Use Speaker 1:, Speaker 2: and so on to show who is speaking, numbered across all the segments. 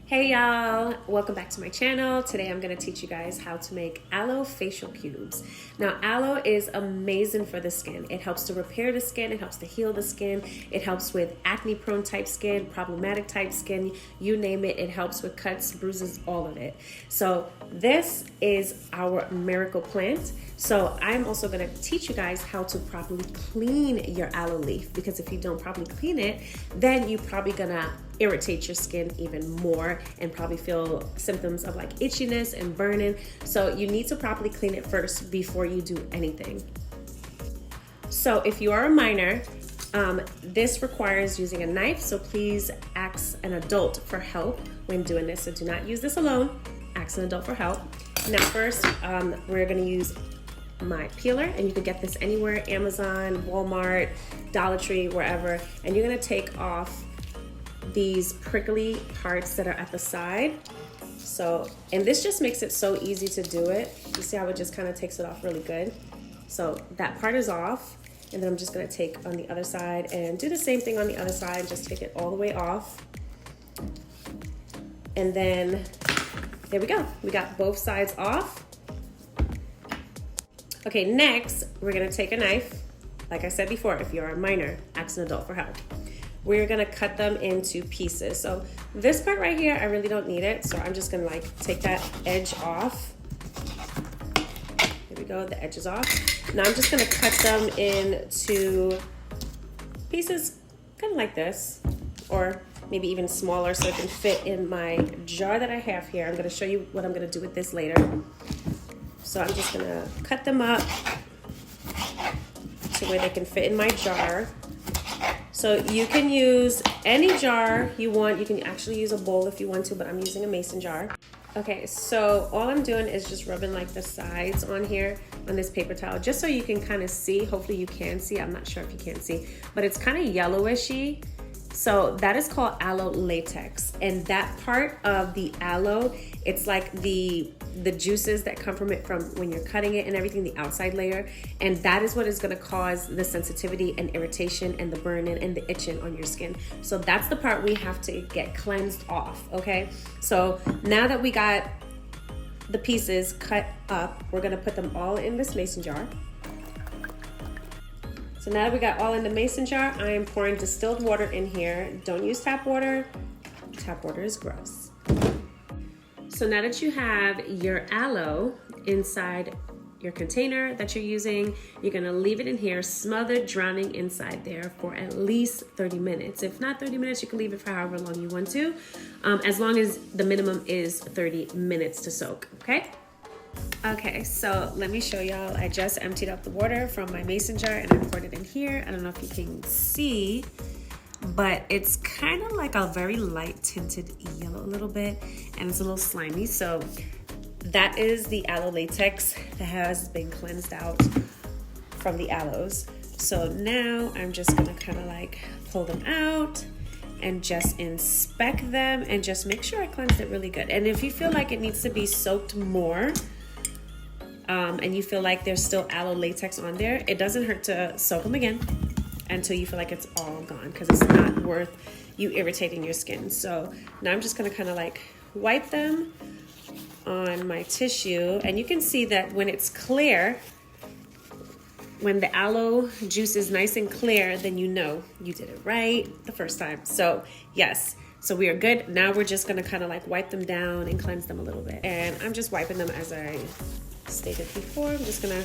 Speaker 1: Hey y'all, welcome back to my channel. Today I'm going to teach you guys how to make aloe facial cubes. Now aloe is amazing for the skin. It helps to repair the skin, it helps to heal the skin, it helps with acne prone type skin, problematic type skin, you name it. It helps with cuts, bruises, all of it. So this is our miracle plant. So I'm also going to teach you guys how to properly clean your aloe leaf, because if you don't properly clean it, then you're probably gonna irritate your skin even more and probably feel symptoms of like itchiness and burning. So you need to properly clean it first before you do anything. So if you are a minor, this requires using a knife, so please ask an adult for help when doing this. So do not use this alone, ask an adult for help. Now first, we're gonna use my peeler, and you can get this anywhere, Amazon, Walmart, Dollar Tree, wherever. And you're gonna take off these prickly parts that are at the side. So, and this just makes it so easy to do it. You see how it just kind of takes it off really good. So that part is off, and then I'm just gonna take on the other side and do the same thing on the other side, just take it all the way off. And then there we go, we got both sides off. Okay, next we're gonna take a knife. Like I said before, if you're a minor, ask an adult for help. We're gonna cut them into pieces. So this part right here, I really don't need it. So I'm just gonna like take that edge off. There we go, the edge is off. Now I'm just gonna cut them into pieces kind of like this, or maybe even smaller so it can fit in my jar that I have here. I'm gonna show you what I'm gonna do with this later. So I'm just gonna cut them up to where they can fit in my jar. So you can use any jar you want. You can actually use a bowl if you want to, but I'm using a mason jar. Okay, so all I'm doing is just rubbing like the sides on here on this paper towel, just so you can kind of see. Hopefully you can see. I'm not sure if you can see, but it's kind of yellowishy. So that is called aloe latex. And that part of the aloe, it's like the juices that come from it from when you're cutting it and everything, the outside layer. And that is what is gonna cause the sensitivity and irritation and the burning and the itching on your skin. So that's the part we have to get cleansed off, okay? So now that we got the pieces cut up, we're gonna put them all in this mason jar. So now that we got all in the mason jar, I am pouring distilled water in here. Don't use tap water. Tap water is gross. So now that you have your aloe inside your container that you're using, you're gonna leave it in here, smothered, drowning inside there for at least 30 minutes. If not 30 minutes, you can leave it for however long you want to, as long as the minimum is 30 minutes to soak, okay? Okay, so let me show y'all. I just emptied out the water from my mason jar and I poured it in here. I don't know if you can see, but it's kind of like a very light tinted yellow a little bit, and it's a little slimy. So that is the aloe latex that has been cleansed out from the aloes. So now I'm just gonna kind of like pull them out and just inspect them and just make sure I cleansed it really good. And if you feel like it needs to be soaked more, and you feel like there's still aloe latex on there, it doesn't hurt to soak them again until you feel like it's all gone, because it's not worth you irritating your skin. So now I'm just gonna kind of like wipe them on my tissue, and you can see that when it's clear, when the aloe juice is nice and clear, then you know you did it right the first time. So yes, so we are good. Now we're just gonna kind of like wipe them down and cleanse them a little bit. And I'm just wiping them as I stated before. I'm just gonna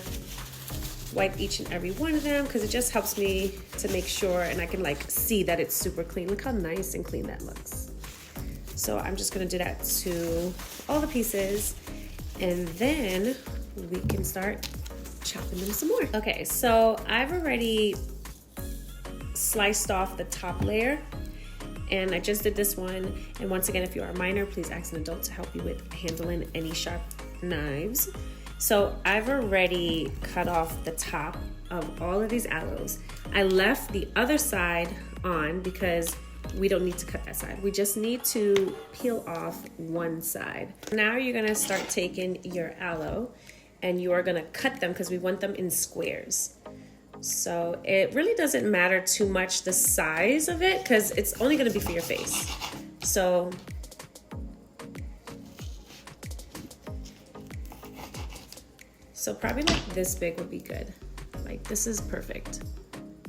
Speaker 1: wipe each and every one of them because it just helps me to make sure, and I can like see that it's super clean. Look how nice and clean that looks. So I'm just gonna do that to all the pieces, and then we can start chopping them some more. Okay, so I've already sliced off the top layer, and I just did this one. And once again, if you are a minor, please ask an adult to help you with handling any sharp knives. So I've already cut off the top of all of these aloes. I left the other side on because we don't need to cut that side. We just need to peel off one side. Now you're gonna start taking your aloe and you are gonna cut them because we want them in squares. So it really doesn't matter too much the size of it because it's only gonna be for your face. So So probably like this big would be good. Like this is perfect.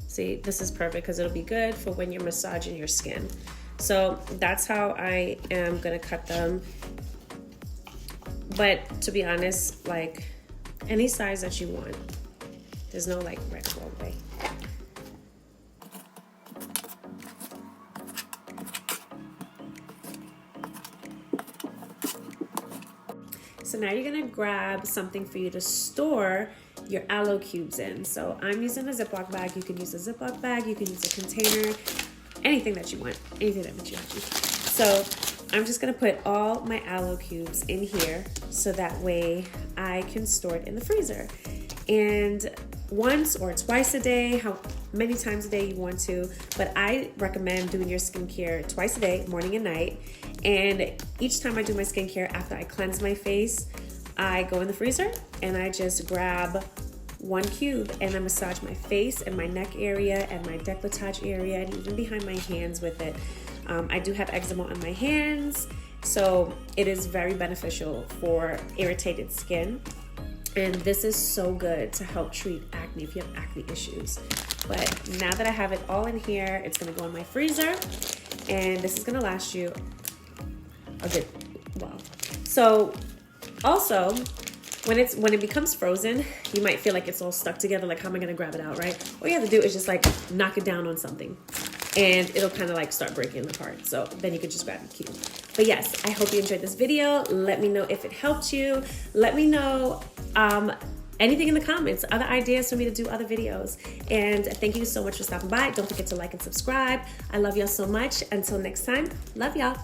Speaker 1: See, this is perfect because it'll be good for when you're massaging your skin. So that's how I am gonna cut them. But to be honest, like any size that you want. There's no like right or wrong way. So now you're gonna grab something for you to store your aloe cubes in. So I'm using a Ziploc bag. You can use a Ziploc bag, you can use a container, anything that you want, anything that makes you happy. So I'm just gonna put all my aloe cubes in here so that way I can store it in the freezer. And once or twice a day, how many times a day you want to, but I recommend doing your skincare twice a day, morning and night. And each time I do my skincare, after I cleanse my face, I go in the freezer and I just grab one cube and I massage my face and my neck area and my décolletage area and even behind my hands with it. I do have eczema on my hands, so it is very beneficial for irritated skin. And this is so good to help treat acne if you have acne issues. But now that I have it all in here, it's gonna go in my freezer and this is gonna last you a good while. So also, when it becomes frozen, you might feel like it's all stuck together, like how am I gonna grab it out, right? All you have to do is just like knock it down on something and it'll kind of like start breaking apart. So then you can just grab your cube. But yes, I hope you enjoyed this video. Let me know if it helped you. Let me know anything in the comments, other ideas for me to do other videos. And thank you so much for stopping by. Don't forget to like and subscribe. I love y'all so much. Until next time, love y'all.